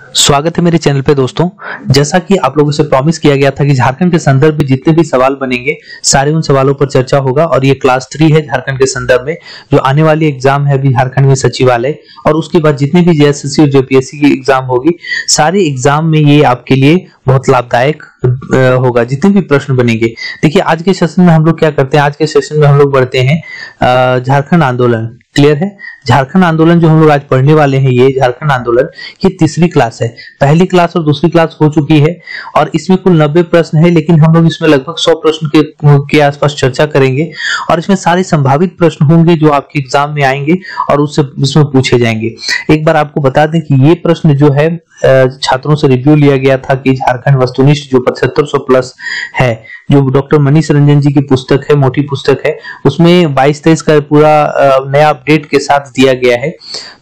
स्वागत है मेरे चैनल पे दोस्तों। जैसा कि आप लोगों से प्रॉमिस किया गया था कि झारखंड के संदर्भ में जितने भी सवाल बनेंगे सारे उन सवालों पर चर्चा होगा और ये क्लास 3 है झारखंड के संदर्भ में। जो आने वाली एग्जाम है अभी झारखंड में सचिवालय और उसके बाद जितने भी जेएसएससी और जेपीएससी की एग्जाम होगी, सारे एग्जाम में ये आपके लिए बहुत लाभदायक होगा जितने भी प्रश्न बनेंगे। देखिए आज के सेशन में हम लोग क्या करते हैं, आज के सेशन में हम लोग बढ़ते हैं झारखंड आंदोलन। क्लियर है? झारखंड आंदोलन जो हम लोग आज पढ़ने वाले हैं, ये झारखंड आंदोलन ये तीसरी क्लास है। पहली क्लास और दूसरी क्लास हो चुकी है और इसमें कुल 90 प्रश्न है, लेकिन हम लोग इसमें लगभग 100 प्रश्न के आसपास चर्चा करेंगे और इसमें सारे संभावित प्रश्न होंगे जो आपके एग्जाम में आएंगे और उसमें पूछे जाएंगे। एक बार आपको बता दें कि ये प्रश्न जो है छात्रों से रिव्यू लिया गया था कि झारखंड वस्तुनिष्ठ जो 7500 प्लस है, जो डॉक्टर मनीष रंजन जी की पुस्तक है, मोटी पुस्तक है, उसमें 22-23 का पूरा नया अपडेट के साथ दिया गया है।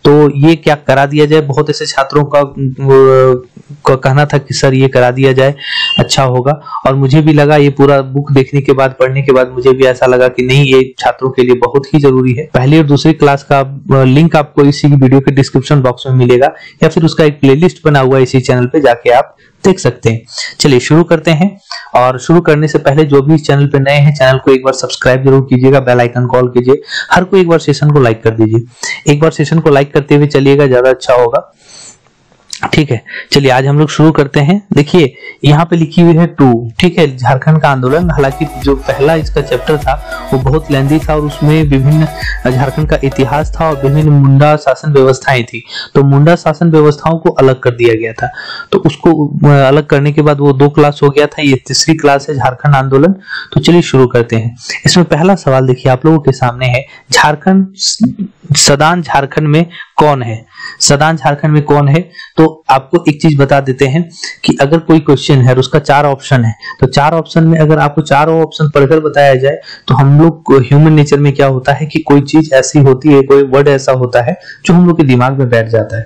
तो ये क्या करा दिया जाए, बहुत ऐसे छात्रों का कहना था कि सर ये करा दिया जाए अच्छा होगा, और मुझे भी लगा ये पूरा बुक देखने के बाद, पढ़ने के बाद मुझे भी ऐसा लगा कि नहीं, ये छात्रों के लिए बहुत ही जरूरी है। पहली और दूसरी क्लास का लिंक आपको इसी वीडियो के डिस्क्रिप्शन बॉक्स में मिलेगा या फिर उसका एक प्लेलिस्ट बना हुआ है इसी चैनल पे, जाके आप देख सकते हैं। चलिए शुरू करते हैं। और शुरू करने से पहले जो भी इस चैनल पे नए हैं, चैनल को एक बार सब्सक्राइब जरूर कीजिएगा, बेल आइकन कॉल कीजिए, हर कोई एक बार सेशन को लाइक कर दीजिए। एक बार सेशन को लाइक करते हुए चलिएगा, ज्यादा अच्छा होगा। ठीक है, चलिए आज हम लोग शुरू करते हैं। देखिए यहाँ पे लिखी हुई है 2, ठीक है, झारखंड का आंदोलन। हालांकि जो पहला इसका चैप्टर था वो बहुत लेंथी था और उसमें विभिन्न झारखंड का इतिहास था और विभिन्न मुंडा शासन व्यवस्थाएं थी। तो मुंडा शासन व्यवस्थाओं को अलग कर दिया गया था, तो उसको अलग करने के बाद वो 2 क्लास हो गया था। ये तीसरी क्लास है झारखंड आंदोलन। तो चलिए शुरू करते हैं। इसमें पहला सवाल देखिए आप लोगों के सामने है, सदान झारखंड में कौन है? सदान झारखंड में कौन है? तो आपको एक चीज बता देते हैं कि अगर कोई क्वेश्चन है और उसका 4 ऑप्शन है, तो 4 ऑप्शन में अगर आपको चारों ऑप्शन पढ़कर बताया जाए, तो हम लोग ह्यूमन नेचर में क्या होता है कि कोई चीज ऐसी होती है, कोई वर्ड ऐसा होता है जो हम लोग के दिमाग में बैठ जाता है,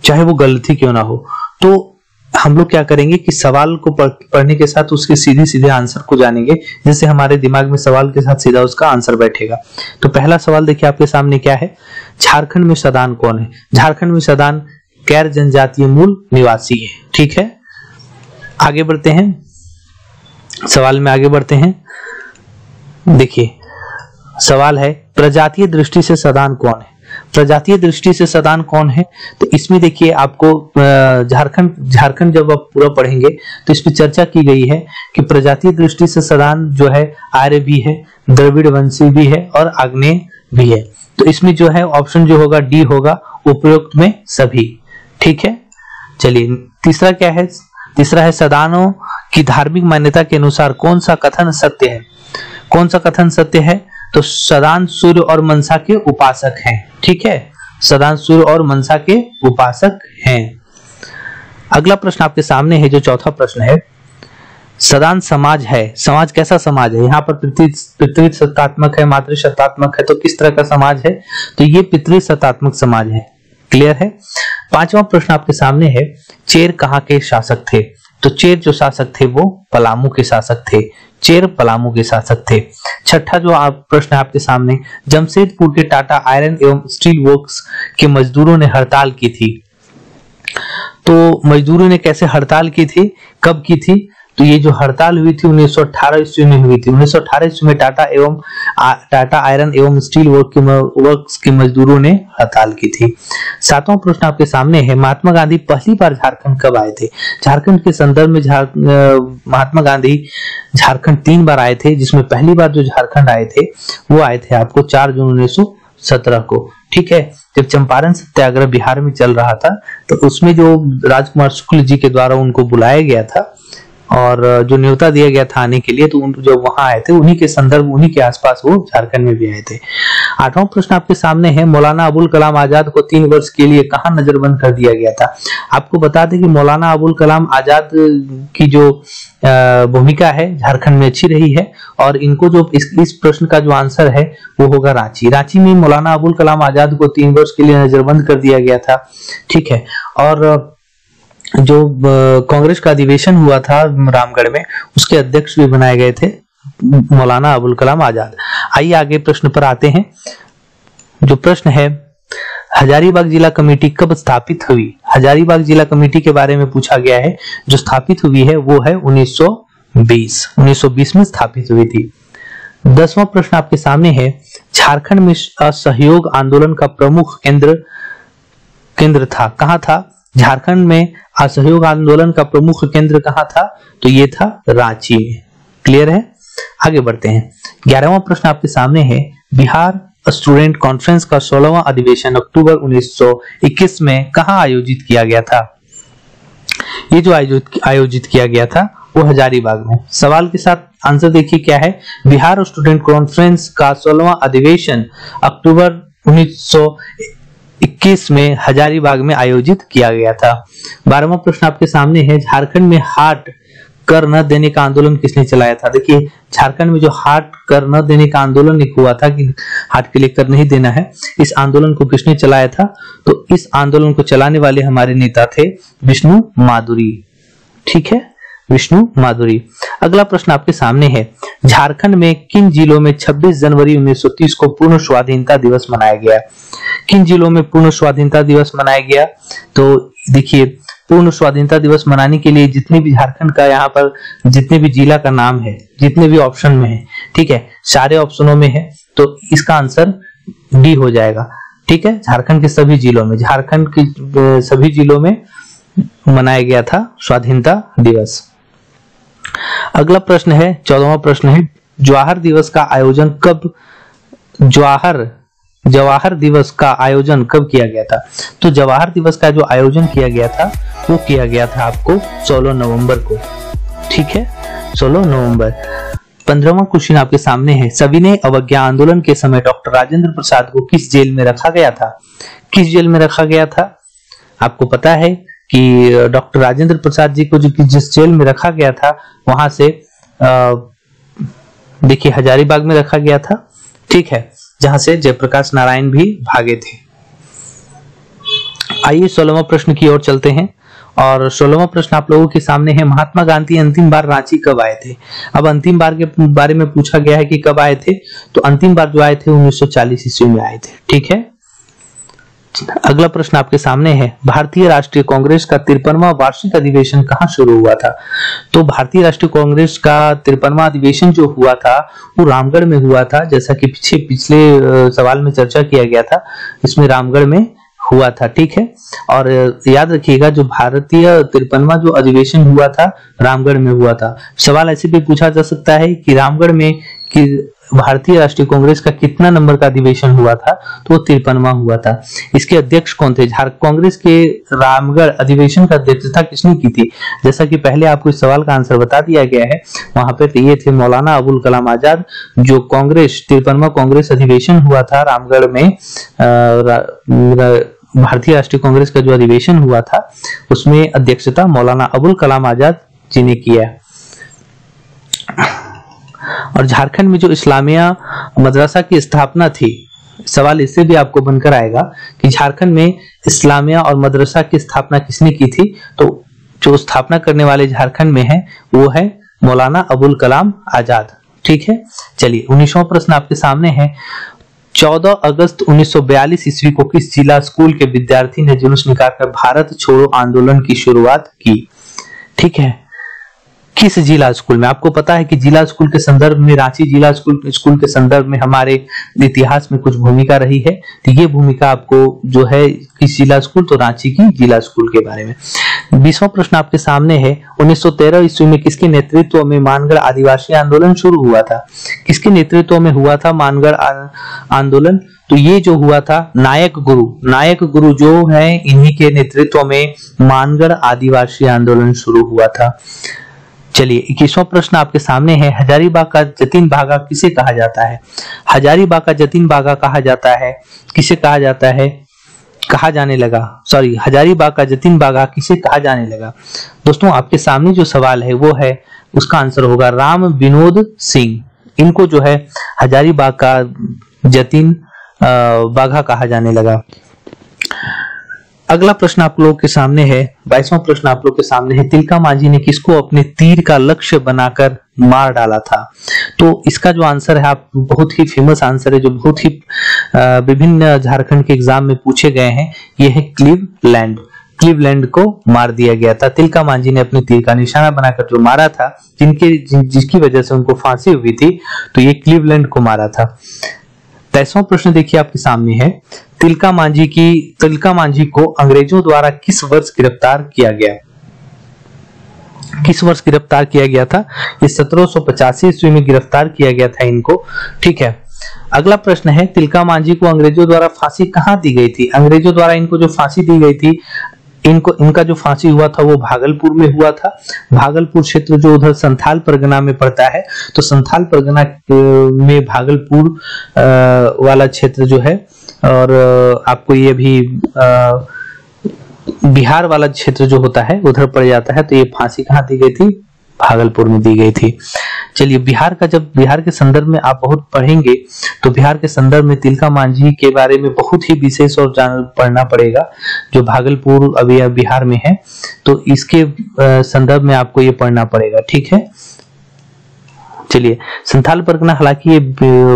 चाहे वो गलती क्यों ना हो। तो हम लोग क्या करेंगे कि सवाल को पढ़ने के साथ उसके सीधे सीधे आंसर को जानेंगे, जिससे हमारे दिमाग में सवाल के साथ सीधा उसका आंसर बैठेगा। तो पहला सवाल देखिए आपके सामने क्या है, झारखंड में सदान कौन है? झारखंड में सदान गैर जनजातीय मूल निवासी है। ठीक है, आगे बढ़ते हैं, सवाल में आगे बढ़ते हैं। देखिए सवाल है, प्रजातीय दृष्टि से सदान कौन है? प्रजातीय दृष्टि से सदान कौन है? तो इसमें देखिए आपको झारखंड जब आप पूरा पढ़ेंगे तो इस पर चर्चा की गई है कि प्रजातीय दृष्टि से सदान जो है आर्य भी है, द्रविड़ वंशी भी है और आग्नेय भी है। तो इसमें जो है ऑप्शन जो होगा डी होगा, उपयुक्त में सभी। ठीक है, चलिए तीसरा क्या है? तीसरा है, सदानों की धार्मिक मान्यता के अनुसार कौन सा कथन सत्य है? कौन सा कथन सत्य है? तो सदान सूर्य और मनसा के उपासक हैं। ठीक है, सदान सूर्य और मनसा के उपासक हैं। अगला प्रश्न आपके सामने है, जो चौथा प्रश्न है, सदान समाज है, समाज कैसा समाज है? यहाँ पर पितृसत्तात्मक है, मातृसत्तात्मक है, तो किस तरह का समाज है? तो ये पितृसत्तात्मक समाज है। क्लियर है? पांचवा प्रश्न आपके सामने है, चेर कहाँ के शासक थे? तो चेर जो शासक थे वो पलामू के शासक थे, चेर पलामू के शासक थे। छठा जो प्रश्न है आपके सामने, जमशेदपुर के टाटा आयरन एवं स्टील वर्क्स के मजदूरों ने हड़ताल की थी। तो मजदूरों ने कैसे हड़ताल की थी, कब की थी? तो ये जो हड़ताल हुई थी 1918 ईस्वी में हुई थी। 1918 ईस्वी में टाटा आयरन एवं स्टील वर्क्स के मजदूरों ने हड़ताल की थी। सातवां प्रश्न आपके सामने है, महात्मा गांधी पहली बार झारखंड कब आए थे? झारखंड के संदर्भ में महात्मा गांधी झारखंड 3 बार आए थे, जिसमें पहली बार जो झारखंड आए थे वो आए थे आपको 4 जून 1917 को। ठीक है, जब चंपारण सत्याग्रह बिहार में चल रहा था, तो उसमें जो राजकुमार शुक्ल जी के द्वारा उनको बुलाया गया था और जो न्योता दिया गया था आने के लिए, तो जब वहां आए थे उन्हीं के संदर्भ, उन्हीं के आसपास वो झारखंड में भी आए थे। आठवां प्रश्न आपके सामने है, मौलाना अबुल कलाम आजाद को 3 वर्ष के लिए कहां नजरबंद कर दिया गया था? आपको बता दें कि मौलाना अबुल कलाम आजाद की जो भूमिका है झारखंड में अच्छी रही है और इनको जो इस प्रश्न का जो आंसर है वो होगा रांची। रांची में मौलाना अबुल कलाम आजाद को 3 वर्ष के लिए नजरबंद कर दिया गया था। ठीक है, और जो कांग्रेस का अधिवेशन हुआ था रामगढ़ में, उसके अध्यक्ष भी बनाए गए थे मौलाना अबुल कलाम आजाद। आइए आगे प्रश्न पर आते हैं। जो प्रश्न है, हजारीबाग जिला कमेटी कब स्थापित हुई? हजारीबाग जिला कमेटी के बारे में पूछा गया है, जो स्थापित हुई है वो है 1920 में स्थापित हुई थी। 10वां प्रश्न आपके सामने है, झारखंड में असहयोग आंदोलन का प्रमुख केंद्र था, कहां था? झारखंड में असहयोग आंदोलन का प्रमुख केंद्र कहां था? तो ये था रांची में। क्लियर है? आगे बढ़ते हैं। 11वां प्रश्न आपके सामने है, बिहार स्टूडेंट कॉन्फ्रेंस का 16वां अधिवेशन अक्टूबर 1921 में कहां आयोजित किया गया था? ये जो आयोजित किया गया था वो हजारीबाग में। सवाल के साथ आंसर देखिए क्या है, बिहार स्टूडेंट कॉन्फ्रेंस का 16वां अधिवेशन अक्टूबर 1921 में हजारीबाग में आयोजित किया गया था। 12वां प्रश्न आपके सामने है, झारखंड में हाट कर न देने का आंदोलन किसने चलाया था? देखिए झारखंड में जो हाट कर न देने का आंदोलन एक हुआ था कि हाट के लिए कर नहीं देना है, इस आंदोलन को किसने चलाया था? तो इस आंदोलन को चलाने वाले हमारे नेता थे विष्णु माधुरी। ठीक है, विष्णु माधुरी। अगला प्रश्न आपके सामने है, झारखंड में किन जिलों में 26 जनवरी 1930 को पूर्ण स्वाधीनता दिवस मनाया गया? किन जिलों में पूर्ण स्वाधीनता दिवस मनाया गया? तो देखिए पूर्ण स्वाधीनता दिवस मनाने के लिए जितने भी झारखंड का यहाँ पर जितने भी जिला का नाम है, जितने भी ऑप्शन में है, ठीक है, सारे ऑप्शनों में है, तो इसका आंसर डी हो जाएगा। ठीक है, झारखंड के सभी जिलों में, झारखंड के सभी जिलों में मनाया गया था स्वाधीनता दिवस। अगला प्रश्न है, 14वां प्रश्न है, जवाहर दिवस का आयोजन कब जवाहर दिवस का आयोजन कब किया गया था? तो जवाहर दिवस का जो आयोजन किया गया था वो किया गया था आपको 16 नवंबर को। ठीक है, 16 नवंबर। 15वां क्वेश्चन आपके सामने है, सविनय अवज्ञा आंदोलन के समय डॉक्टर राजेंद्र प्रसाद को किस जेल में रखा गया था? किस जेल में रखा गया था? आपको पता है कि डॉक्टर राजेंद्र प्रसाद जी को जो जिस जेल में रखा गया था वहां से देखिए हजारीबाग में रखा गया था। ठीक है, जहां से जयप्रकाश नारायण भी भागे थे। आइए 16वां प्रश्न की ओर चलते हैं और 16वां प्रश्न आप लोगों के सामने है, महात्मा गांधी अंतिम बार रांची कब आए थे? अब अंतिम बार के बारे में पूछा गया है कि कब आए थे, तो अंतिम बार जो आए थे 1940 ईस्वी में आए थे। ठीक है, अगला प्रश्न आपके सामने है, भारतीय राष्ट्रीय कांग्रेस का 53वां वार्षिक अधिवेशन कहां शुरू हुआ था? तो भारतीय राष्ट्रीय कांग्रेस का 53वां अधिवेशन जो हुआ था वो रामगढ़ में हुआ था, जैसा कि पिछले सवाल में चर्चा किया गया था, इसमें रामगढ़ में हुआ था। ठीक है, और याद रखिएगा जो भारतीय 53वां जो अधिवेशन हुआ था रामगढ़ में हुआ था। सवाल ऐसे भी पूछा जा सकता है कि रामगढ़ में कि भारतीय राष्ट्रीय कांग्रेस का कितना नंबर का अधिवेशन हुआ था? तो वो 53वां हुआ था। इसके अध्यक्ष कौन थे? कांग्रेस के रामगढ़ अधिवेशन का अध्यक्षता किसने की थी? जैसा कि पहले आपको इस सवाल का आंसर बता दिया गया है, वहां पे ये थे मौलाना अबुल कलाम आजाद। जो कांग्रेस 53वां कांग्रेस अधिवेशन हुआ था रामगढ़ में, भारतीय राष्ट्रीय कांग्रेस का जो अधिवेशन हुआ था उसमें अध्यक्षता मौलाना अबुल कलाम आजाद जी ने किया। और झारखंड में जो इस्लामिया मदरसा की स्थापना थी, सवाल इससे भी आपको बनकर आएगा कि झारखंड में इस्लामिया और मदरसा की स्थापना किसने की थी? तो जो स्थापना करने वाले झारखंड में है वो है मौलाना अबुल कलाम आजाद। ठीक है, चलिए 19वां प्रश्न आपके सामने है, 14 अगस्त 1942 ईस्वी को किस जिला स्कूल के विद्यार्थी ने जुलूस निकालकर भारत छोड़ो आंदोलन की शुरुआत की? ठीक है, किस जिला स्कूल में? आपको पता है कि जिला स्कूल के संदर्भ में, रांची जिला स्कूल के संदर्भ में हमारे इतिहास में कुछ भूमिका रही है, तो ये भूमिका आपको जो है किस जिला स्कूल? तो रांची की जिला स्कूल के बारे में। 20वां प्रश्न आपके सामने है, 1913 ईस्वी में किसके नेतृत्व में मानगढ़ आदिवासी आंदोलन शुरू हुआ था? किसके नेतृत्व में हुआ था मानगढ़ आंदोलन? तो ये जो हुआ था नायक गुरु जो है, इन्हीं के नेतृत्व में मानगढ़ आदिवासी आंदोलन शुरू हुआ था। चलिए 21वां प्रश्न आपके सामने है, हजारीबाग का जतीन बागा किसे कहा जाता है? हजारीबाग का जतीन बागा कहा जाता है, किसे कहा जाता है? कहा जाने लगा, सॉरी, हजारीबाग का जतीन बागा किसे कहा जाने लगा? दोस्तों आपके सामने जो सवाल है वो है, उसका आंसर होगा राम विनोद सिंह। इनको जो है हजारीबाग का जतीन बागा कहा जाने लगा। अगला प्रश्न आप लोगों के सामने है, 22वां प्रश्न आप लोगों के सामने है, तिलका मांझी ने किसको अपने तीर का लक्ष्य बनाकर मार डाला था? तो इसका जो आंसर है, आप बहुत ही फेमस आंसर है जो बहुत ही विभिन्न झारखंड के एग्जाम में पूछे गए हैं, ये है क्लीवलैंड। क्लीवलैंड को मार दिया गया था। तिलका मांझी ने अपनी तीर का निशाना बनाकर जो मारा था, जिसकी वजह से उनको फांसी हुई थी, तो ये क्लीवलैंड को मारा था। 23वां प्रश्न देखिए आपके सामने है, तिलका मांझी को अंग्रेजों द्वारा किस वर्ष गिरफ्तार किया गया? किस वर्ष गिरफ्तार किया गया था? ये 1785 ईस्वी में गिरफ्तार किया गया था इनको। ठीक है, अगला प्रश्न है, तिलका मांझी को अंग्रेजों द्वारा फांसी कहां दी गई थी? अंग्रेजों द्वारा इनको जो फांसी दी गई थी, इनका जो फांसी हुआ था वो भागलपुर में हुआ था। भागलपुर क्षेत्र जो उधर संथाल परगना में पड़ता है, तो संथाल परगना में भागलपुर वाला क्षेत्र जो है, और आपको ये भी बिहार वाला क्षेत्र जो होता है उधर पड़ जाता है। तो ये फांसी कहाँ दी गई थी? भागलपुर में दी गई थी। चलिए, जब बिहार के संदर्भ में आप बहुत पढ़ेंगे तो बिहार के संदर्भ में तिलका मांझी के बारे में बहुत ही विशेष और पढ़ना पड़ेगा, जो भागलपुर अभी बिहार में है, तो इसके संदर्भ में आपको ये पढ़ना पड़ेगा। ठीक है, चलिए, संथाल परगना हालांकि ये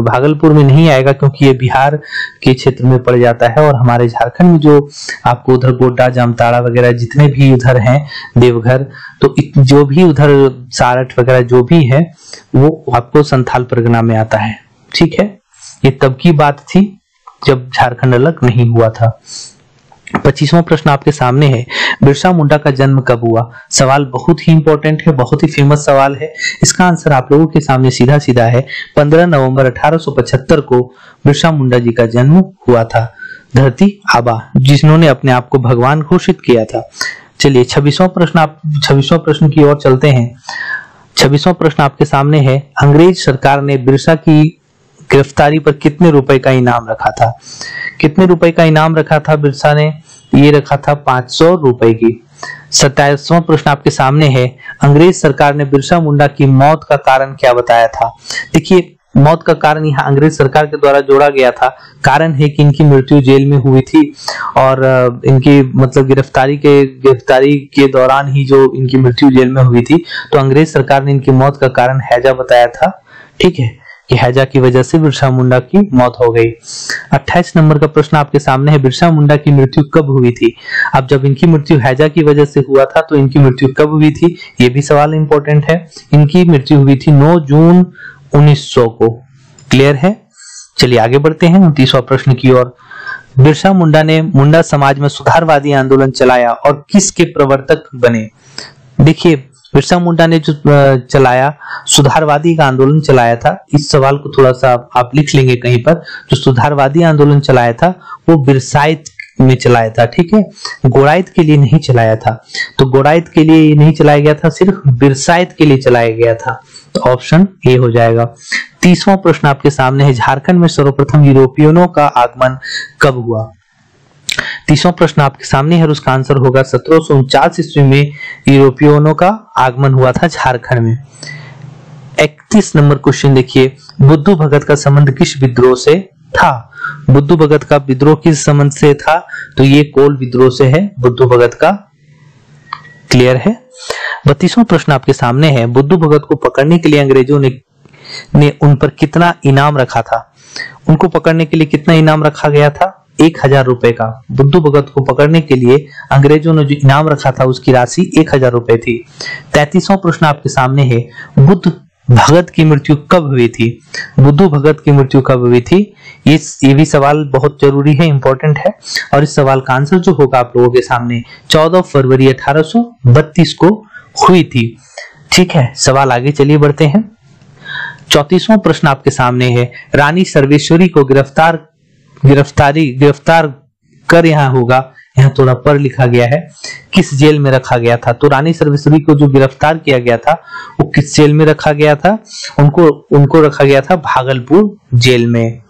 भागलपुर में नहीं आएगा क्योंकि ये बिहार के क्षेत्र में पड़ जाता है, और हमारे झारखंड में जो आपको उधर गोड्डा, जामताड़ा वगैरह जितने भी उधर हैं, देवघर, तो जो भी उधर सारठ वगैरह जो भी है वो आपको संथाल परगना में आता है। ठीक है, ये तब की बात थी जब झारखंड अलग नहीं हुआ था। 25वां प्रश्न आपके सामने है, बिरसा मुंडा का जन्म कब हुआ? सवाल बहुत ही इंपॉर्टेंट है, बहुत ही फेमस सवाल है। इसका आंसर आप लोगों के सामने सीधा सीधा है। 15 नवंबर 1875 को बिरसा मुंडा जी का जन्म हुआ था। धरती आबा, जिन्होंने अपने आप को भगवान घोषित किया था। चलिए, 26वां प्रश्न की ओर चलते हैं। 26वां प्रश्न आपके सामने है, अंग्रेज सरकार ने बिरसा की गिरफ्तारी पर कितने रुपए का इनाम रखा था? कितने रुपए का इनाम रखा था बिरसा ने? ये रखा था 500 रुपए की। 27वां प्रश्न आपके सामने है, अंग्रेज सरकार ने बिरसा मुंडा की मौत का कारण क्या बताया था? देखिए, मौत का कारण यहाँ अंग्रेज सरकार के द्वारा जोड़ा गया था। कारण है कि इनकी मृत्यु जेल में हुई थी, और इनकी मतलब गिरफ्तारी के दौरान ही जो इनकी मृत्यु जेल में हुई थी, तो अंग्रेज सरकार ने इनकी मौत का कारण हैजा बताया था। ठीक है, कि हैजा की वजह से बिरसा मुंडा की मौत हो गई। 28 नंबर का प्रश्न आपके सामने है, बिरसा मुंडा की मृत्यु कब हुई थी? अब जब इनकी मृत्यु हैजा की वजह से हुआ था, तो इनकी मृत्यु कब हुई थी? ये भी सवाल इंपॉर्टेंट है। इनकी मृत्यु हुई थी 9 जून 1900 को। क्लियर है? चलिए आगे बढ़ते हैं 29वां प्रश्न की ओर। बिरसा मुंडा ने मुंडा समाज में सुधारवादी आंदोलन चलाया और किसके प्रवर्तक बने? देखिए, बिरसा मुंडा ने जो चलाया, सुधारवादी का आंदोलन चलाया था। इस सवाल को थोड़ा सा आप लिख लेंगे कहीं पर। जो सुधारवादी आंदोलन चलाया था वो बिरसाइत में चलाया था। ठीक है, गोड़ाइत के लिए नहीं चलाया था। तो गोड़ाइत के लिए ये नहीं चलाया गया था, सिर्फ बिरसाइत के लिए चलाया गया था। तो ऑप्शन ए हो जाएगा। 30वां प्रश्न आपके सामने है, झारखंड में सर्वप्रथम यूरोपियनों का आगमन कब हुआ? 30वां प्रश्न आपके सामने है और उसका आंसर होगा 1749 ईस्वी में यूरोपियनों का आगमन हुआ था झारखंड में। 31 नंबर क्वेश्चन देखिए, बुद्धू भगत का संबंध किस विद्रोह से था? बुद्धू भगत का विद्रोह किस संबंध से था? तो ये कोल विद्रोह से है बुद्धू भगत का। क्लियर है? 32वां प्रश्न आपके सामने है, बुद्धू भगत को पकड़ने के लिए अंग्रेजों ने उन पर कितना इनाम रखा था? उनको पकड़ने के लिए कितना इनाम रखा गया था? 1000 रुपए का। बुद्धू भगत को पकड़ने के लिए अंग्रेजों ने जो इनाम रखा था उसकी राशि 1000 रुपए थी। 33वां प्रश्न आपके सामने है, बुद्ध भगत की मृत्यु कब हुई थी? बुद्धू भगत की मृत्यु कब हुई थी? ये भी सवाल बहुत जरूरी है, इंपॉर्टेंट है, और इस सवाल का आंसर जो होगा आप लोगों के सामने 14 फरवरी 1832 को हुई थी। ठीक है, सवाल आगे चलिए बढ़ते हैं। 34वां प्रश्न आपके सामने है, रानी सर्वेश्वरी को गिरफ्तार कर, यहाँ होगा, यहाँ थोड़ा पर लिखा गया है, किस जेल में रखा गया था? तो रानी सर्वेश्वरी को जो गिरफ्तार किया गया था वो किस जेल में रखा गया था? उनको रखा गया था भागलपुर जेल में।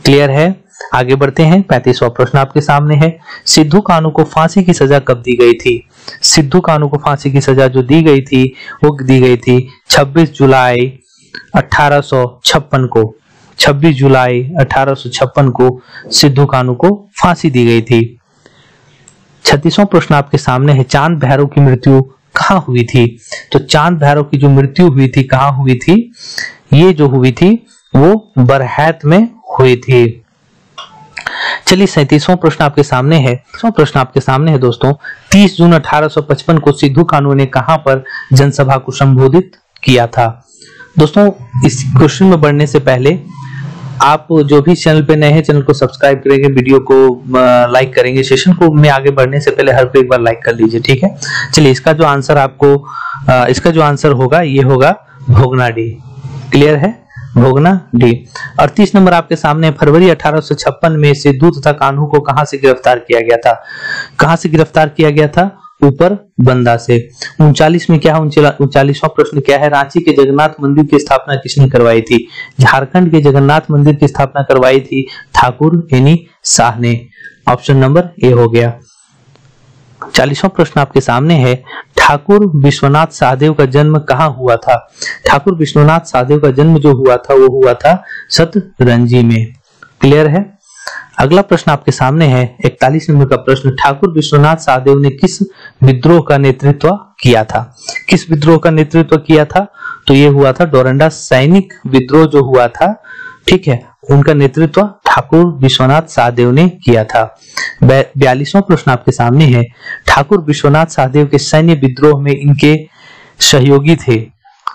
क्लियर है? आगे बढ़ते हैं। 35वां प्रश्न आपके सामने है, सिद्धू कान्हू को फांसी की सजा कब दी गई थी? सिद्धू कान्हू को फांसी की सजा जो दी गई थी वो दी गई थी 26 जुलाई 1856 को। 26 जुलाई 1856 को सिद्धू कान्हू को फांसी दी गई थी। 36वां प्रश्न आपके सामने है, चांद भैरव की मृत्यु कहाँ हुई थी? तो चांद भैरव की जो मृत्यु हुई थी कहाँ हुई थी? ये जो हुई थी वो बरहैत में हुई थी। चलिए 37वां प्रश्न आपके सामने है। प्रश्न आपके सामने है दोस्तों, 30 जून 1855 को सिद्धू कान्हू ने कहां पर जनसभा को संबोधित किया था? दोस्तों इस क्वेश्चन में बढ़ने से पहले आप जो भी चैनल पे नए हैं चैनल को सब्सक्राइब करेंगे, वीडियो को लाइक करेंगे। सेशन को में आगे बढ़ने से पहले हर कोई एक बार लाइक कर लीजिए, ठीक है। चलिए इसका जो आंसर होगा ये होगा भोगना डी। क्लियर है, भोगना डी। 38 नंबर आपके सामने, फरवरी 1856 में सिद्धू तथा कान्हू को कहां से गिरफ्तार किया गया था? कहां से गिरफ्तार किया गया था? ऊपर बंदा से। 39 में क्या है? 39वां प्रश्न क्या है? रांची के जगन्नाथ मंदिर की स्थापना किसने करवाई थी? झारखंड के जगन्नाथ मंदिर की स्थापना करवाई थी ठाकुर यानी शाह ने। ऑप्शन नंबर ए हो गया। 40वां प्रश्न आपके सामने है, ठाकुर विश्वनाथ सहदेव का जन्म कहाँ हुआ था? ठाकुर विश्वनाथ सहदेव का जन्म जो हुआ था वो हुआ था सतरंजी में। क्लियर है। अगला प्रश्न आपके सामने है 41 नंबर का प्रश्न, ठाकुर विश्वनाथ सहदेव ने किस विद्रोह का नेतृत्व किया था? किस विद्रोह का नेतृत्व किया था? तो ये हुआ था डोरंडा सैनिक विद्रोह जो हुआ था, ठीक है, उनका नेतृत्व ठाकुर विश्वनाथ सहदेव ने किया था। 42वां प्रश्न आपके सामने है, ठाकुर विश्वनाथ सहदेव के सैन्य विद्रोह में इनके सहयोगी थे।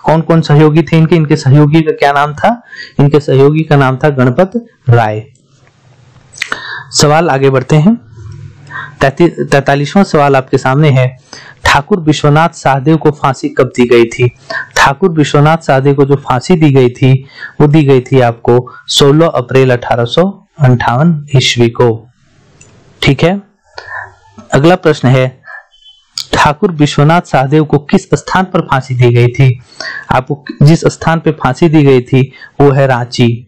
कौन कौन सहयोगी थे इनके? इनके सहयोगी का क्या नाम था? इनके सहयोगी का नाम था गणपत राय। सवाल आगे बढ़ते हैं। 43वां सवाल आपके सामने है, ठाकुर विश्वनाथ सहदेव को फांसी कब दी गई थी? ठाकुर विश्वनाथ सहदेव को जो फांसी दी गई थी वो दी गई थी आपको 16 अप्रैल 1858 ईस्वी को। ठीक है। अगला प्रश्न है, ठाकुर विश्वनाथ सहदेव को किस स्थान पर फांसी दी गई थी? आपको जिस स्थान पर फांसी दी गई थी वो है रांची।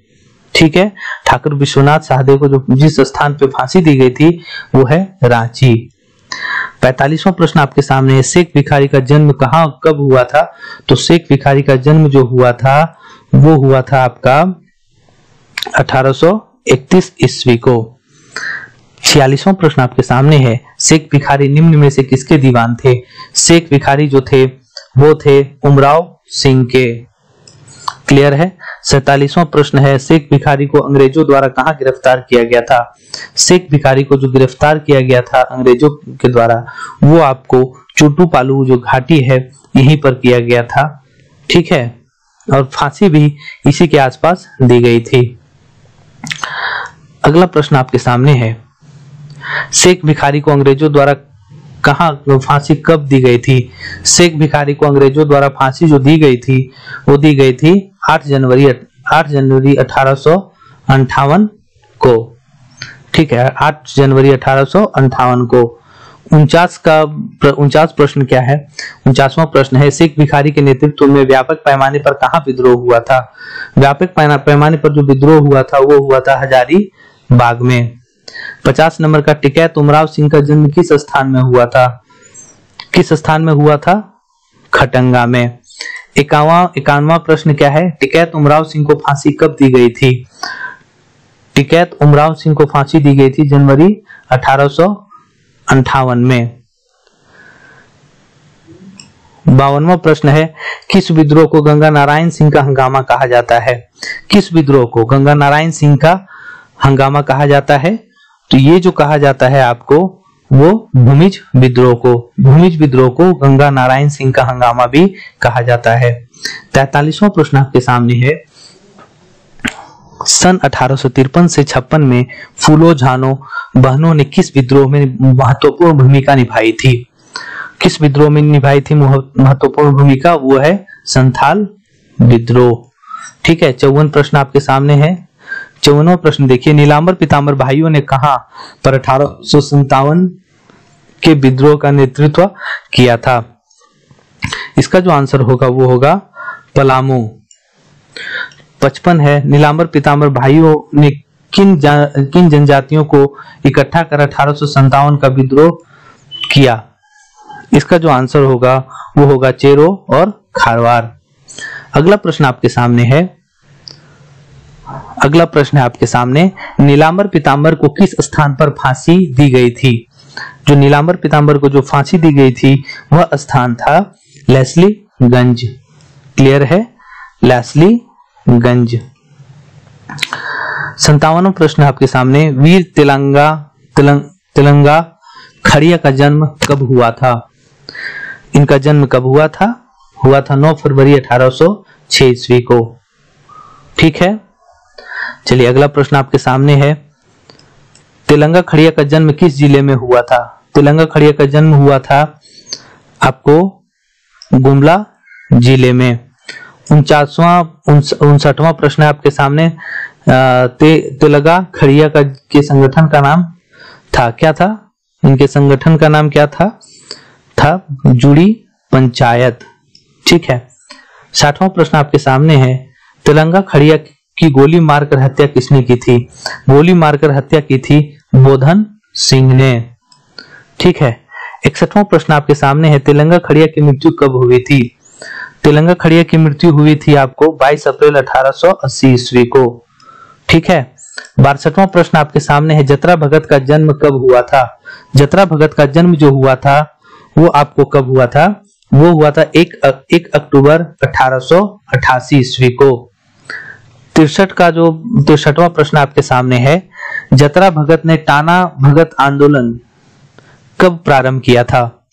ठीक है, ठाकुर विश्वनाथ सहदेव को जो जिस स्थान पे फांसी दी गई थी वो है रांची। 45वां प्रश्न आपके सामने है, शेख भिखारी का जन्म कहाँ कब हुआ था? तो शेख भिखारी का जन्म जो हुआ था वो हुआ था आपका 1831 ईस्वी को। 46वां प्रश्न आपके सामने है, शेख भिखारी निम्न में से किसके दीवान थे? शेख भिखारी जो थे वो थे उमराव सिंह के। क्लियर है। 47वां प्रश्न है, शेख भिखारी को अंग्रेजों द्वारा कहां गिरफ्तार किया गया था? शेख भिखारी को जो गिरफ्तार किया गया था अंग्रेजों के द्वारा वो आपको चुटू पालू जो घाटी है यहीं पर किया गया था। ठीक है, और फांसी भी इसी के आसपास दी गई थी। अगला प्रश्न आपके सामने है, शेख भिखारी को अंग्रेजों द्वारा कहां फांसी कब दी गई थी? शेख भिखारी को अंग्रेजों द्वारा फांसी जो दी गई थी वो दी गई थी 8 जनवरी 1858 को। ठीक है, 8 जनवरी 1858 को। 49 प्रश्न क्या है? 49वां प्रश्न है, शेख भिखारी के नेतृत्व में व्यापक पैमाने पर कहां विद्रोह हुआ था? व्यापक पैमाने पर जो विद्रोह हुआ था वो हुआ था हजारीबाग में। 50 नंबर का, टिकैत उमराव सिंह का जन्म किस स्थान में हुआ था? किस स्थान में हुआ था? खटंगा में। 51वां प्रश्न क्या है? टिकैत उमराव सिंह को फांसी कब दी गई थी? टिकैत उमराव सिंह को फांसी दी गई थी जनवरी 1858 में। 52वां प्रश्न है, किस विद्रोह को गंगा नारायण सिंह का हंगामा कहा जाता है? किस विद्रोह को गंगा नारायण सिंह का हंगामा कहा जाता है? तो ये जो कहा जाता है आपको वो भूमिज विद्रोह को। भूमिज विद्रोह को गंगा नारायण सिंह का हंगामा भी कहा जाता है। 43वां प्रश्न आपके सामने है, सन 1853 से 56 में फूलो झानो बहनों ने किस विद्रोह में महत्वपूर्ण भूमिका निभाई थी? किस विद्रोह में निभाई थी महत्वपूर्ण भूमिका? वो है संथाल विद्रोह। ठीक है, 54 प्रश्न आपके सामने है। 54वां प्रश्न देखिए, नीलांबर पीतांबर भाइयों ने कहां पर 1857 के विद्रोह का नेतृत्व किया था? इसका जो आंसर होगा वो होगा पलामू। 55 है, नीलांबर पीतांबर भाइयों ने किन जनजातियों को इकट्ठा कर 1857 का विद्रोह किया? इसका जो आंसर होगा वो होगा चेरो और खारवार। अगला प्रश्न आपके सामने है, अगला प्रश्न है आपके सामने, नीलांबर पीतांबर को किस स्थान पर फांसी दी गई थी? जो नीलांबर पीतांबर को जो फांसी दी गई थी वह स्थान था लेस्ली गंज। क्लियर है, लेस्ली गंज। 57वां प्रश्न आपके सामने, वीर तिलंगा खड़िया का जन्म कब हुआ था? इनका जन्म कब हुआ था? 9 फरवरी 1806 ईस्वी को। ठीक है, चलिए अगला प्रश्न आपके सामने है, तिलंगा खड़िया का जन्म किस जिले में हुआ था? तिलंगा खड़िया का जन्म हुआ था आपको गुमला जिले में। 59वां प्रश्न है आपके सामने, तिलंगा खड़िया के संगठन का नाम था, क्या था? इनके संगठन का नाम क्या था? जुड़ी पंचायत। ठीक है। 60वां प्रश्न आपके सामने है, तिलंगा खड़िया की गोली मारकर हत्या किसने की थी? गोली मारकर हत्या की थी बोधन सिंह ने। ठीक है। 61वां प्रश्न आपके सामने है, तिलंगा खड़िया की मृत्यु कब हुई थी? तिलंगा खड़िया की मृत्यु हुई थी आपको 22 अप्रैल 1880 ईस्वी को। ठीक है। 62वां प्रश्न आपके सामने है, जतरा भगत का जन्म कब हुआ था? जतरा भगत का जन्म जो हुआ था वो आपको कब हुआ था? वो हुआ था 1 अक्टूबर 1888 ईस्वी को। 63वां प्रश्न आपके सामने है, जतरा भगत ने टाना भगत आंदोलन कब प्रारंभ किया था?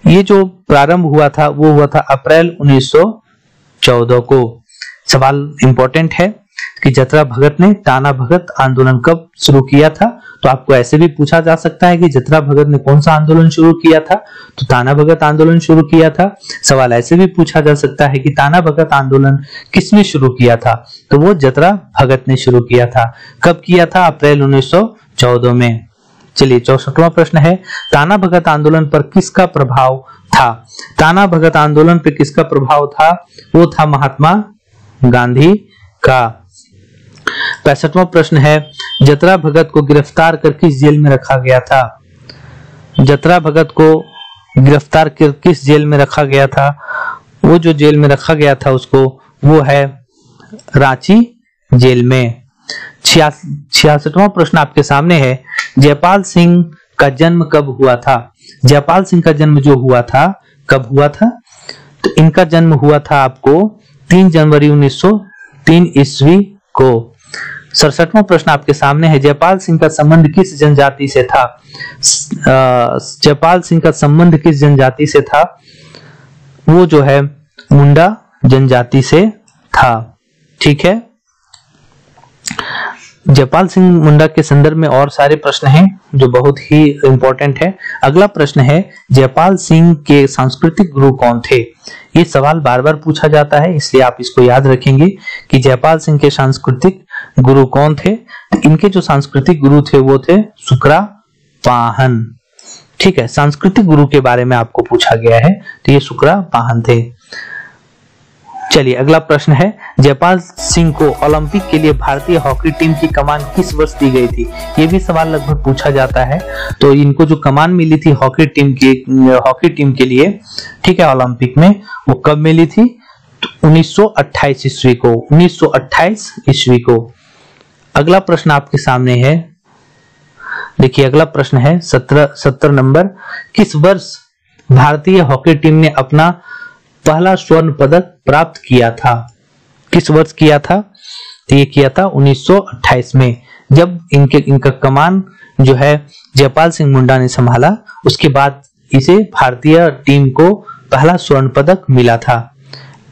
ये जो प्रारंभ हुआ था वो हुआ था अप्रैल 1914 को। सवाल इंपॉर्टेंट है कि जतरा भगत ने टाना भगत आंदोलन कब शुरू किया था? तो आपको ऐसे भी पूछा जा सकता है कि जतरा भगत ने कौन सा आंदोलन शुरू किया था? तो टाना भगत आंदोलन शुरू किया था। सवाल ऐसे भी पूछा जा सकता है कि टाना भगत आंदोलन किसने शुरू किया था? तो वो जतरा भगत ने शुरू किया था। कब किया था? अप्रैल 1914 में। चलिए 64वां प्रश्न है, टाना भगत आंदोलन पर किसका प्रभाव था? टाना भगत आंदोलन पर किसका प्रभाव था? वो था महात्मा गांधी का। 65वां प्रश्न है, जतरा भगत को गिरफ्तार कर किस जेल में रखा गया था? जतरा भगत को गिरफ्तार कर किस जेल में रखा गया था? वो जो जेल में रखा गया था उसको, वो है रांची जेल में। 66वां प्रश्न आपके सामने है, जयपाल सिंह का जन्म कब हुआ था? जयपाल सिंह का जन्म जो हुआ था कब हुआ था? तो इनका जन्म हुआ था आपको 3 जनवरी 1903 ईस्वी को। 67वां प्रश्न आपके सामने है, जयपाल सिंह का संबंध किस जनजाति से था? जयपाल सिंह का संबंध किस जनजाति से था? वो जो है मुंडा जनजाति से था। ठीक है। जयपाल सिंह मुंडा के संदर्भ में और सारे प्रश्न हैं जो बहुत ही इंपॉर्टेंट है। अगला प्रश्न है, जयपाल सिंह के सांस्कृतिक गुरु कौन थे? ये सवाल बार बार पूछा जाता है, इसलिए आप इसको याद रखेंगे कि जयपाल सिंह के सांस्कृतिक गुरु कौन थे। तो इनके जो सांस्कृतिक गुरु थे वो थे सुकरा पाहन। ठीक है, सांस्कृतिक गुरु के बारे में आपको पूछा गया है, तो ये सुकरा पाहन थे। चलिए अगला प्रश्न है, जयपाल सिंह को ओलंपिक के लिए भारतीय हॉकी टीम की कमान किस वर्ष दी गई थी? ये भी सवाल लगभग पूछा जाता है। तो इनको जो कमान मिली थी हॉकी टीम के लिए, ठीक है, ओलंपिक में, वो कब मिली थी? तो 1928 ईस्वी को। 1928 ईस्वी को। अगला प्रश्न आपके सामने है, देखिए अगला प्रश्न है 70 नंबर, किस वर्ष भारतीय हॉकी टीम ने अपना पहला स्वर्ण पदक प्राप्त किया था? किस वर्ष किया था? तो ये किया था 1928 में, जब इनका कमान जो है जयपाल सिंह मुंडा ने संभाला। उसके बाद इसे भारतीय टीम को पहला स्वर्ण पदक मिला था।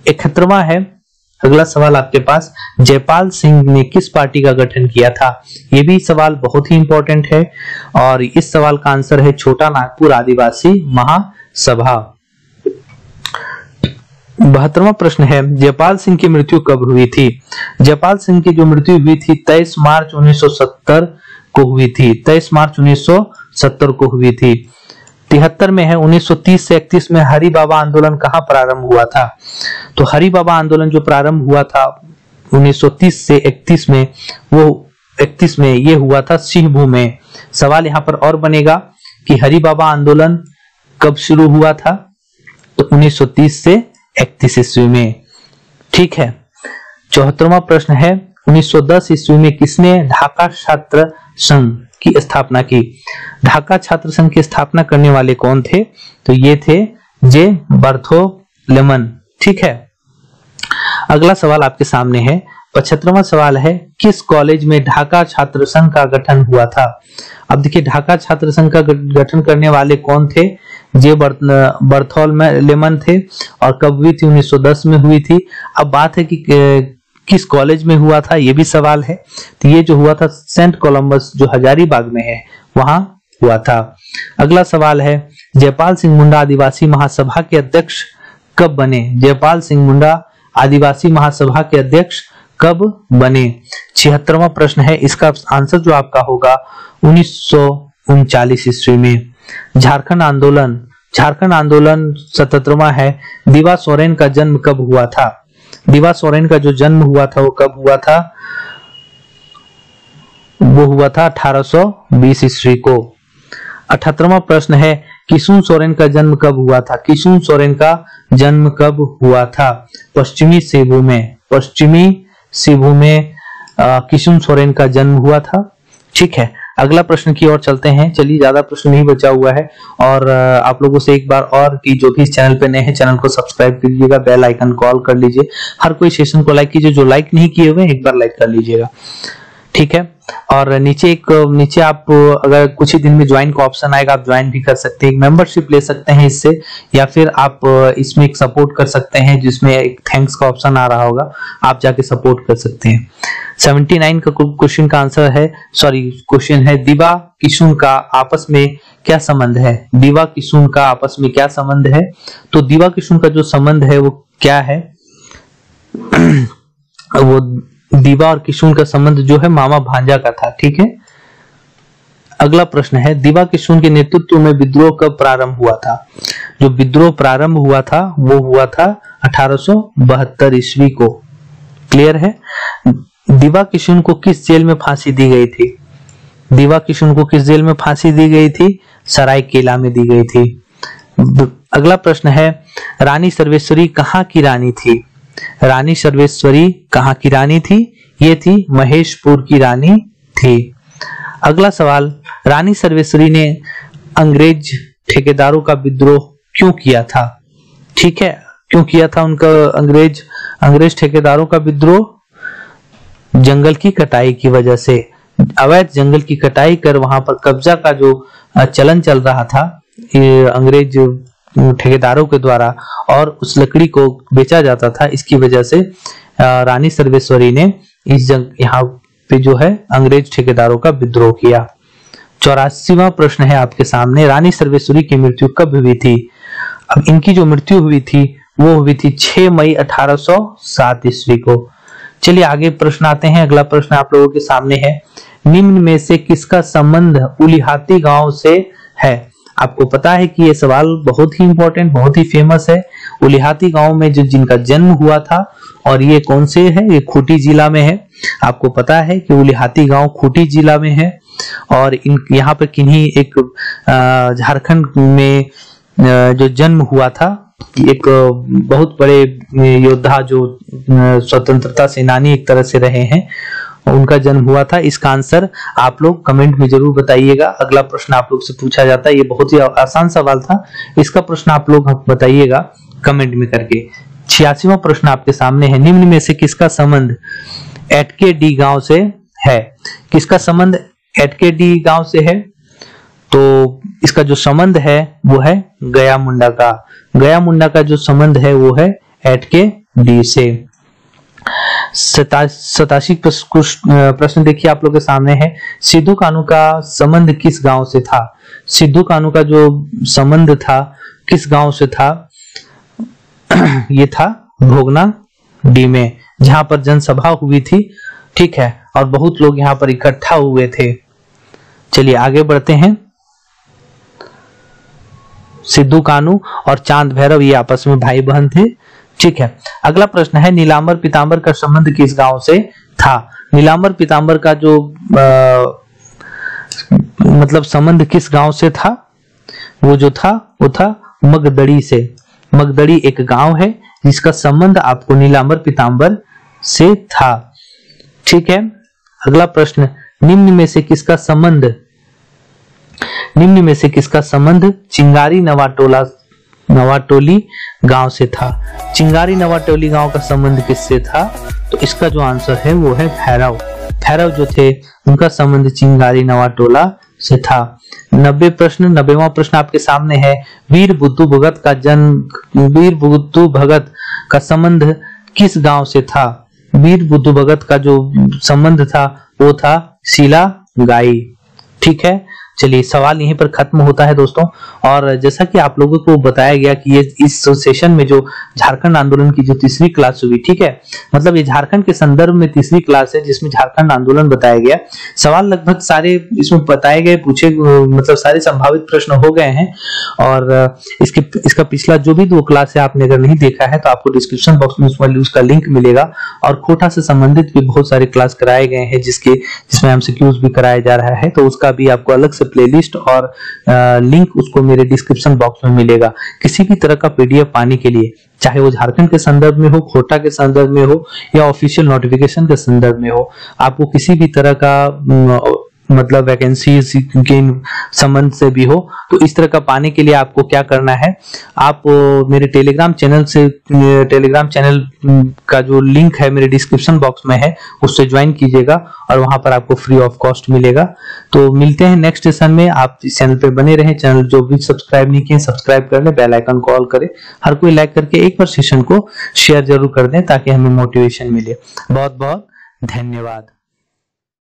71वां है अगला सवाल आपके पास, जयपाल सिंह ने किस पार्टी का गठन किया था? ये भी सवाल बहुत ही इंपॉर्टेंट है और इस सवाल का आंसर है छोटा नागपुर आदिवासी महासभा। 72वां प्रश्न है, जयपाल सिंह की मृत्यु कब हुई थी? जयपाल सिंह की जो मृत्यु हुई थी 23 मार्च 1970 को हुई थी। 23 मार्च 1970 को हुई थी। 73 में है, 1930 से 31 में हरि बाबा आंदोलन कहाँ प्रारंभ हुआ था? तो हरि बाबा आंदोलन जो प्रारंभ हुआ था 1930 से 31 में, वो 31 में ये हुआ था सिंहभू में। सवाल यहाँ पर और बनेगा कि हरि बाबा आंदोलन कब शुरू हुआ था? तो 1930 से 31 ईस्वी में। ठीक है। 74वां प्रश्न है, 1910 ईस्वी में किसने ढाका छात्र संघ की स्थापना की? ढाका छात्र संघ की स्थापना करने वाले कौन थे? तो ये थे जे बर्थोलेमन। ठीक है। अगला सवाल आपके सामने है, 75वां सवाल है, किस कॉलेज में ढाका छात्र संघ का गठन हुआ था? अब देखिए, ढाका छात्र संघ का गठन करने वाले कौन थे? जे बर्थोलोमेव थे। और कब हुई थी? 1910 में हुई थी। अब बात है कि किस कॉलेज में हुआ था, ये भी सवाल है। तो ये जो हुआ था सेंट कोलंबस, जो हजारीबाग में है, वहां हुआ था। अगला सवाल है, जयपाल सिंह मुंडा आदिवासी महासभा के अध्यक्ष कब बने? जयपाल सिंह मुंडा आदिवासी महासभा के अध्यक्ष कब बने? 76वां प्रश्न है, इसका आंसर जो आपका होगा 1939 ईस्वी में। झारखंड आंदोलन 77वां है, दिवा सोरेन का जन्म कब हुआ था? दिवा सोरेन का जो जन्म हुआ था वो कब हुआ था? वो हुआ था 1820 ईस्वी को। 78वां प्रश्न है, किशुन सोरेन का जन्म कब हुआ था? किशुन सोरेन का जन्म कब हुआ था? पश्चिमी सिबू में किशुन सोरेन का जन्म हुआ था। ठीक है, अगला प्रश्न की ओर चलते हैं। चलिए, ज्यादा प्रश्न नहीं बचा हुआ है। और आप लोगों से एक बार और कि जो भी इस चैनल पे नए हैं, चैनल को सब्सक्राइब कीजिएगा, बेल आइकन कॉल कर लीजिए, हर कोई सेशन को लाइक कीजिए। जो लाइक नहीं किए हुए एक बार लाइक कर लीजिएगा, ठीक है। और नीचे आप अगर कुछ ही दिन में ज्वाइन का ऑप्शन आएगा, आप ज्वाइन भी कर सकते हैं, मेंबरशिप ले सकते हैं इससे, या फिर आप इसमें एक सपोर्ट कर सकते हैं जिसमें एक थैंक्स का ऑप्शन आ रहा होगा, आप जाके सपोर्ट कर सकते हैं। 79 का क्वेश्चन का आंसर है, क्वेश्चन है, दिवा किशुन का आपस में क्या संबंध है? दिवा किशुन का आपस में क्या संबंध है? तो दिवा किशुन का जो संबंध है वो क्या है? वो दिवा और किशुन का संबंध जो है मामा भांजा का था। ठीक है, अगला प्रश्न है, दिवा किशुन के नेतृत्व में विद्रोह कब प्रारंभ हुआ था? जो विद्रोह प्रारंभ हुआ था वो हुआ था 1872 ईस्वी को। क्लियर है? दिवा किशुन को किस जेल में फांसी दी गई थी? दिवा किशुन को किस जेल में फांसी दी गई थी? सरायकेला में दी गई थी। अगला प्रश्न है, रानी सर्वेश्वरी कहाँ की रानी थी? रानी सर्वेश्वरी कहाँ की रानी थी? ये थी महेशपुर की रानी थी। अगला सवाल, रानी सर्वेश्वरी ने अंग्रेज ठेकेदारों का विद्रोह क्यों किया था? ठीक है, क्यों किया था उनका अंग्रेज ठेकेदारों का विद्रोह? जंगल की कटाई की वजह से। अवैध जंगल की कटाई कर वहां पर कब्जा का जो चलन चल रहा था अंग्रेज ठेकेदारों के द्वारा, और उस लकड़ी को बेचा जाता था, इसकी वजह से रानी सर्वेश्वरी ने यहाँ पे जो है अंग्रेज ठेकेदारों का विद्रोह किया। 84वां प्रश्न है आपके सामने, रानी सर्वेश्वरी की मृत्यु कब हुई थी? अब इनकी जो मृत्यु हुई थी वो हुई थी 6 मई 1807 ईस्वी को। चलिए आगे प्रश्न आते हैं। अगला प्रश्न आप लोगों के सामने है, निम्न में से किसका संबंध उलिहाती गांव से है? आपको पता है कि ये सवाल बहुत ही इंपॉर्टेंट, बहुत ही फेमस है। उलिहाती गांव में जिनका जन्म हुआ था, और ये कौन से है? ये खूंटी जिला में है। आपको पता है कि उलिहाती गांव खूंटी जिला में है, और यहाँ पर किन्हीं एक झारखंड में जो जन्म हुआ था, एक बहुत बड़े योद्धा जो स्वतंत्रता सेनानी एक तरह से रहे हैं, उनका जन्म हुआ था। इसका आंसर आप लोग कमेंट में जरूर बताइएगा। अगला प्रश्न आप लोग से पूछा जाता है, ये बहुत ही आसान सवाल था, इसका प्रश्न आप लोग बताइएगा कमेंट में करके। 86वां प्रश्न आपके सामने है, निम्न में से किसका संबंध एटके डी गांव से है? किसका संबंध एटके डी गांव से है? तो इसका जो संबंध है वो है गया मुंडा का। गया मुंडा का जो संबंध है वो है एटके डी से। 87 प्रश्न देखिए आप लोग के सामने है, सिद्धू कान्हू का संबंध किस गांव से था? सिद्धू कान्हू का जो संबंध था किस गांव से था? ये था भोगना डी में, जहां पर जनसभा हुई थी। ठीक है, और बहुत लोग यहाँ पर इकट्ठा हुए थे। चलिए आगे बढ़ते हैं। सिद्धू कान्हू और चांद भैरव ये आपस में भाई बहन थे। ठीक है, अगला प्रश्न है, नीलांबर पीतांबर का संबंध किस गांव से था? नीलांबर पीतांबर का जो मतलब संबंध किस गांव से था? वो जो था वो था मगदड़ी से। मगदड़ी एक गांव है जिसका संबंध आपको नीलांबर पीतांबर से था। ठीक है, अगला प्रश्न, निम्न में से किसका संबंध चिंगारी नवाटोला नवाटोली गांव से था। चिंगारी नवाटोली गांव का संबंध किससे था? तो इसका जो आंसर है वो है भैरव। भैरव जो थे उनका संबंध चिंगारी नवाटोला से था। 90वां प्रश्न आपके सामने है। वीर बुद्धू भगत का संबंध किस गांव से था? वीर बुद्धू भगत का जो संबंध था वो था सीलागाई। ठीक है, चलिए सवाल यहीं पर खत्म होता है दोस्तों। और जैसा कि आप लोगों को बताया गया कि ये इस सेशन में जो झारखंड आंदोलन की जो तीसरी क्लास हुई, ठीक है, मतलब ये झारखंड के संदर्भ में तीसरी क्लास है जिसमें झारखंड आंदोलन बताया गया। सवाल लगभग सारे इसमें बताए गए, पूछे, मतलब सारे संभावित प्रश्न हो गए हैं। और इसका पिछला जो भी 2 क्लास है आपने अगर नहीं देखा है तो आपको डिस्क्रिप्शन बॉक्स में उसका लिंक मिलेगा। और कोटा से संबंधित भी बहुत सारे क्लास कराए गए हैं जिसमें एमसीक्यूज भी कराया जा रहा है, तो उसका भी आपको अलग से प्लेलिस्ट और लिंक उसको मेरे डिस्क्रिप्शन बॉक्स में मिलेगा। किसी भी तरह का पीडीएफ पाने के लिए, चाहे वो झारखंड के संदर्भ में हो, कोटा के संदर्भ में हो या ऑफिशियल नोटिफिकेशन के संदर्भ में हो, आपको किसी भी तरह का मतलब वैकेंसी के संबंध से भी हो, तो इस तरह का पाने के लिए आपको क्या करना है, आप मेरे टेलीग्राम चैनल का जो लिंक है मेरे डिस्क्रिप्शन बॉक्स में है उससे ज्वाइन कीजिएगा और वहां पर आपको फ्री ऑफ कॉस्ट मिलेगा। तो मिलते हैं नेक्स्ट सेशन में। आप इस चैनल पे बने रहें। चैनल जो भी सब्सक्राइब नहीं किए सब्सक्राइब कर लें, बेल आइकन को ऑल करें, हर कोई लाइक करके एक बार सेशन को शेयर जरूर कर दें ताकि हमें मोटिवेशन मिले। बहुत बहुत धन्यवाद।